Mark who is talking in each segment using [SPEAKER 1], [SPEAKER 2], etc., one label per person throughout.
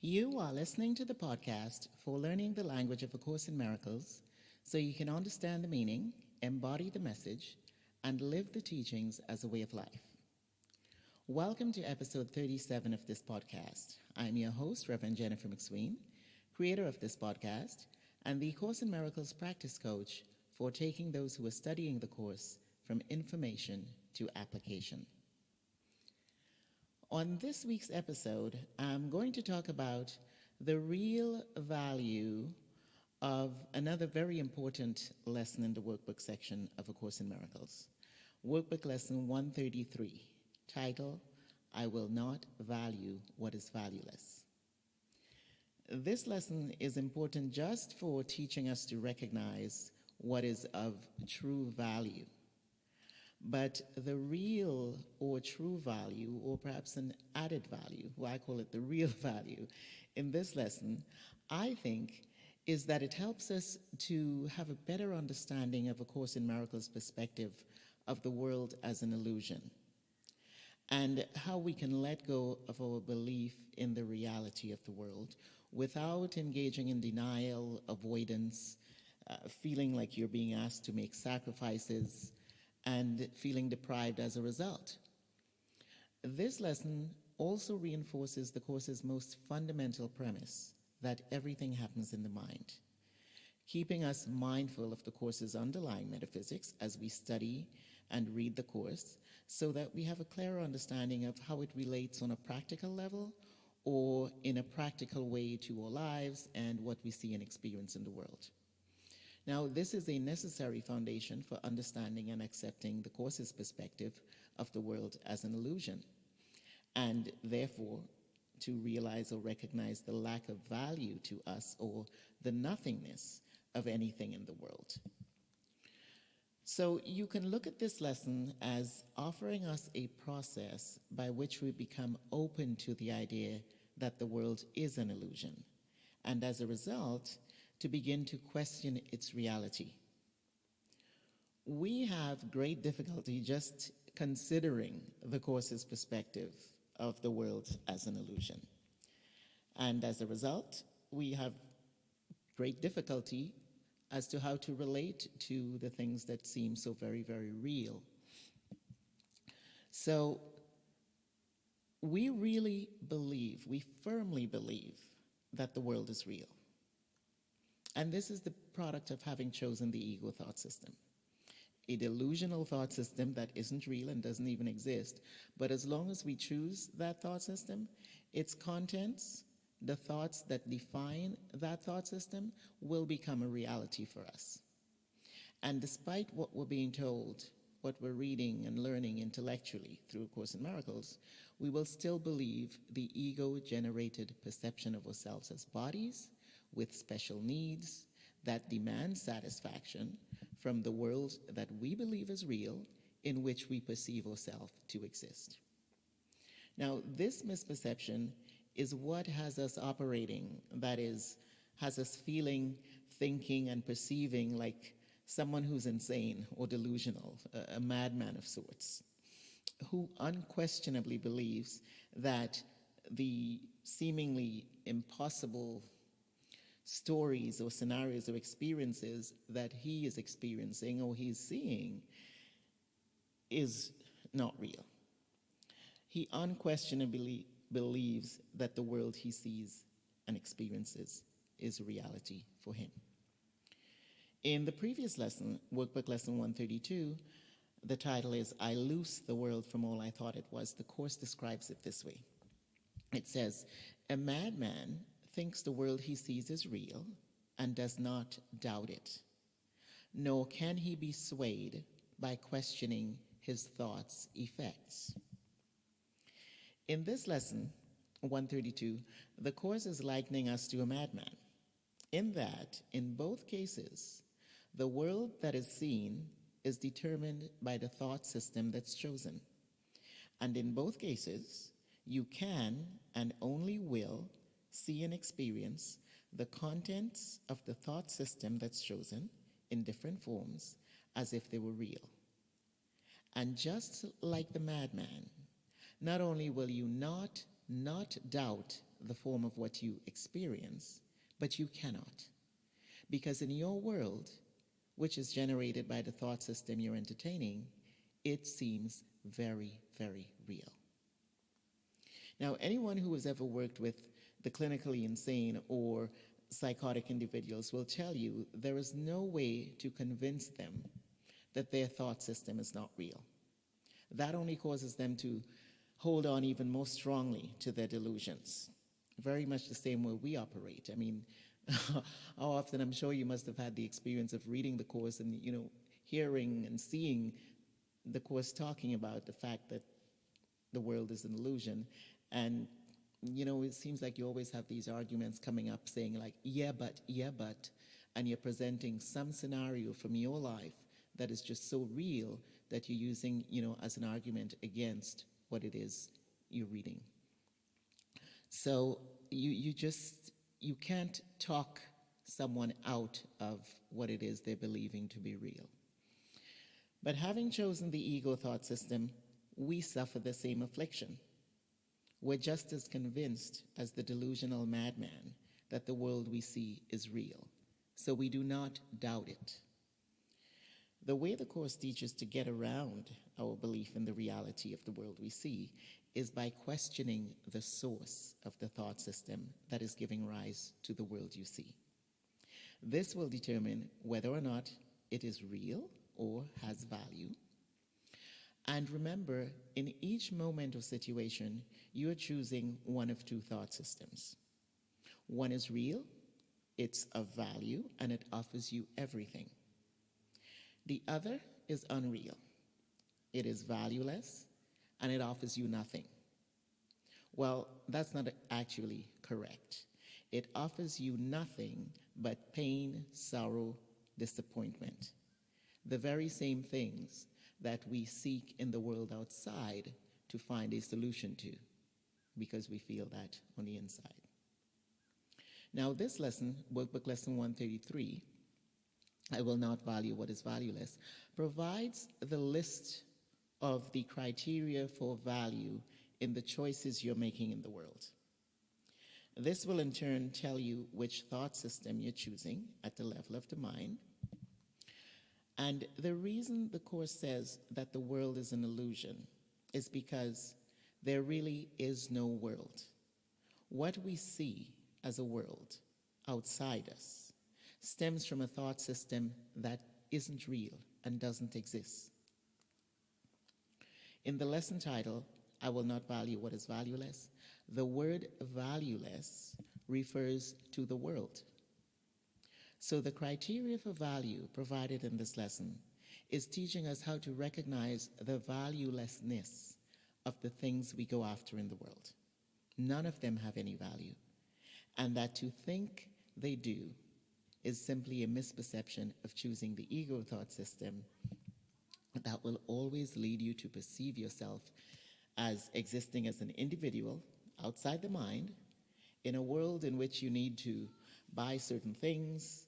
[SPEAKER 1] You are listening to the podcast for learning the language of A Course in Miracles so you can understand the meaning, embody the message, and live the teachings as a way of life. Welcome to episode 37 of this podcast. I'm your host, Reverend Jennifer McSween, creator of this podcast, and the Course in Miracles practice coach for taking those who are studying the Course from information to application. On this week's episode, I'm going to talk about the real value of another very important lesson in the workbook section of A Course in Miracles. Workbook lesson 133, title, I Will Not Value What is Valueless. This lesson is important just for teaching us to recognize what is of true value. But the real or true value, or perhaps an added value, well, I call it the real value, in this lesson, I think, is that it helps us to have a better understanding of A Course in Miracles' perspective of the world as an illusion, and how we can let go of our belief in the reality of the world without engaging in denial, avoidance, feeling like you're being asked to make sacrifices, and feeling deprived as a result. This lesson also reinforces the Course's most fundamental premise that everything happens in the mind, keeping us mindful of the Course's underlying metaphysics as we study and read the Course so that we have a clearer understanding of how it relates on a practical level or in a practical way to our lives and what we see and experience in the world. Now, this is a necessary foundation for understanding and accepting the Course's perspective of the world as an illusion, and therefore to realize or recognize the lack of value to us or the nothingness of anything in the world. So you can look at this lesson as offering us a process by which we become open to the idea that the world is an illusion, and as a result, to begin to question its reality. We have great difficulty just considering the Course's perspective of the world as an illusion. And as a result, we have great difficulty as to how to relate to the things that seem so very, very real. So we really believe, we firmly believe that the world is real. And this is the product of having chosen the ego thought system, a delusional thought system that isn't real and doesn't even exist. But as long as we choose that thought system, its contents, the thoughts that define that thought system, will become a reality for us. And despite what we're being told, what we're reading and learning intellectually through A Course in Miracles, we will still believe the ego-generated perception of ourselves as bodies with special needs that demand satisfaction from the world that we believe is real, in which we perceive ourselves to exist. Now, this misperception is what has us operating, that is, has us feeling, thinking, and perceiving like someone who's insane or delusional, a madman of sorts, who unquestionably believes that the seemingly impossible stories or scenarios or experiences that he is experiencing or he's seeing is not real. He unquestionably believes that the world he sees and experiences is reality for him. In the previous lesson, Workbook Lesson 132, the title is, I Loose the World from All I Thought It Was. The Course describes it this way. It says, a madman thinks the world he sees is real and does not doubt it, nor can he be swayed by questioning his thoughts' effects. In this lesson, 132, the Course is likening us to a madman, in that, in both cases, the world that is seen is determined by the thought system that's chosen. And in both cases, you can and only will see and experience the contents of the thought system that's chosen in different forms as if they were real. And just like the madman, not only will you not not doubt the form of what you experience, but you cannot. Because in your world, which is generated by the thought system you're entertaining, it seems very, very real. Now, anyone who has ever worked with the clinically insane or psychotic individuals will tell you there is no way to convince them that their thought system is not real. That only causes them to hold on even more strongly to their delusions. Very much the same way we operate. I mean, how often, I'm sure you must have had the experience of reading the Course and, hearing and seeing the Course talking about the fact that the world is an illusion. And, it seems like you always have these arguments coming up saying like, yeah, but, and you're presenting some scenario from your life that is just so real that you're using, as an argument against what it is you're reading. So you can't talk someone out of what it is they're believing to be real. But having chosen the ego thought system, we suffer the same affliction. We're just as convinced as the delusional madman that the world we see is real, so we do not doubt it. The way the Course teaches to get around our belief in the reality of the world we see is by questioning the source of the thought system that is giving rise to the world you see. This will determine whether or not it is real or has value. And remember, in each moment or situation, you are choosing one of two thought systems. One is real, it's of value, and it offers you everything. The other is unreal. It is valueless, and it offers you nothing. Well, that's not actually correct. It offers you nothing but pain, sorrow, disappointment. The very same things that we seek in the world outside to find a solution to, because we feel that on the inside. Now, this lesson, Workbook Lesson 133, I will not value what is valueless, provides the list of the criteria for value in the choices you're making in the world. This will in turn tell you which thought system you're choosing at the level of the mind. And the reason the Course says that the world is an illusion is because there really is no world. What we see as a world outside us stems from a thought system that isn't real and doesn't exist. In the lesson title, I will not value what is valueless, the word valueless refers to the world. So the criteria for value provided in this lesson is teaching us how to recognize the valuelessness of the things we go after in the world. None of them have any value, and that to think they do is simply a misperception of choosing the ego thought system that will always lead you to perceive yourself as existing as an individual outside the mind in a world in which you need to buy certain things,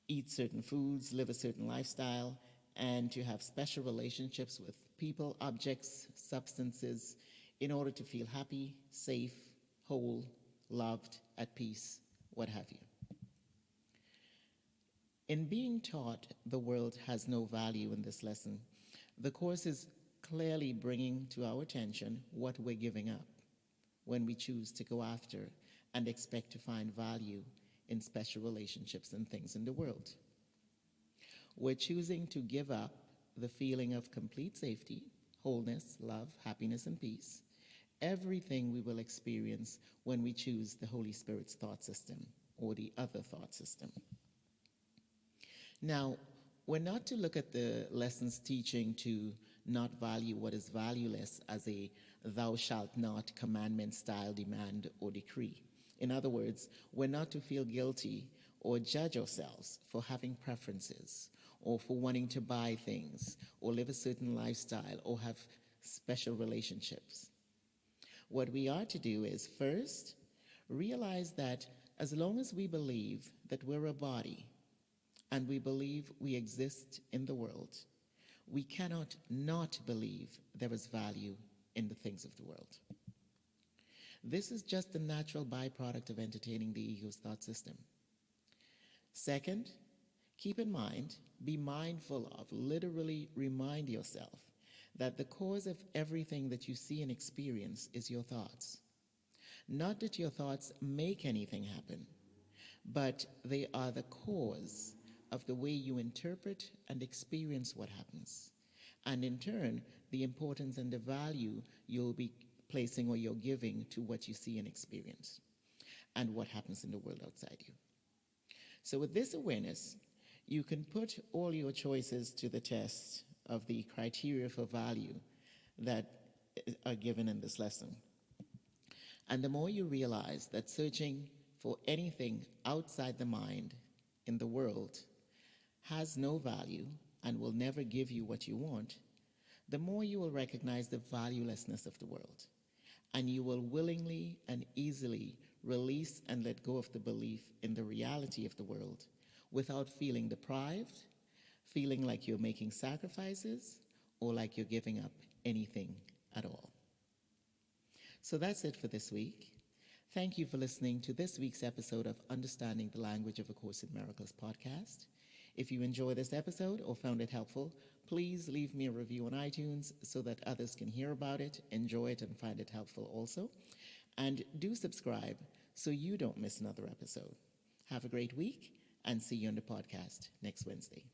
[SPEAKER 1] eat certain foods, live a certain lifestyle, and to have special relationships with people, objects, substances in order to feel happy, safe, whole, loved, at peace, what have you. In being taught the world has no value in this lesson, the Course is clearly bringing to our attention what we're giving up when we choose to go after and expect to find value in special relationships and things in the world. We're choosing to give up the feeling of complete safety, wholeness, love, happiness, and peace, everything we will experience when we choose the Holy Spirit's thought system or the other thought system. Now, we're not to look at the lesson's teaching to not value what is valueless as a thou shalt not commandment style demand or decree. In other words, we're not to feel guilty or judge ourselves for having preferences or for wanting to buy things or live a certain lifestyle or have special relationships. What we are to do is first realize that as long as we believe that we're a body and we believe we exist in the world, we cannot not believe there is value in the things of the world. This is just the natural byproduct of entertaining the ego's thought system. Second, keep in mind, be mindful of, literally remind yourself that the cause of everything that you see and experience is your thoughts. Not that your thoughts make anything happen, but they are the cause of the way you interpret and experience what happens, and in turn, the importance and the value you'll be placing or you're giving to what you see and experience and what happens in the world outside you. So with this awareness, you can put all your choices to the test of the criteria for value that are given in this lesson. And the more you realize that searching for anything outside the mind in the world has no value and will never give you what you want, the more you will recognize the valuelessness of the world. And you will willingly and easily release and let go of the belief in the reality of the world without feeling deprived, feeling like you're making sacrifices, or like you're giving up anything at all. So that's it for this week. Thank you for listening to this week's episode of Understanding the Language of A Course in Miracles podcast. If you enjoyed this episode or found it helpful, please leave me a review on iTunes so that others can hear about it, enjoy it, and find it helpful also. And do subscribe so you don't miss another episode. Have a great week, and see you on the podcast next Wednesday.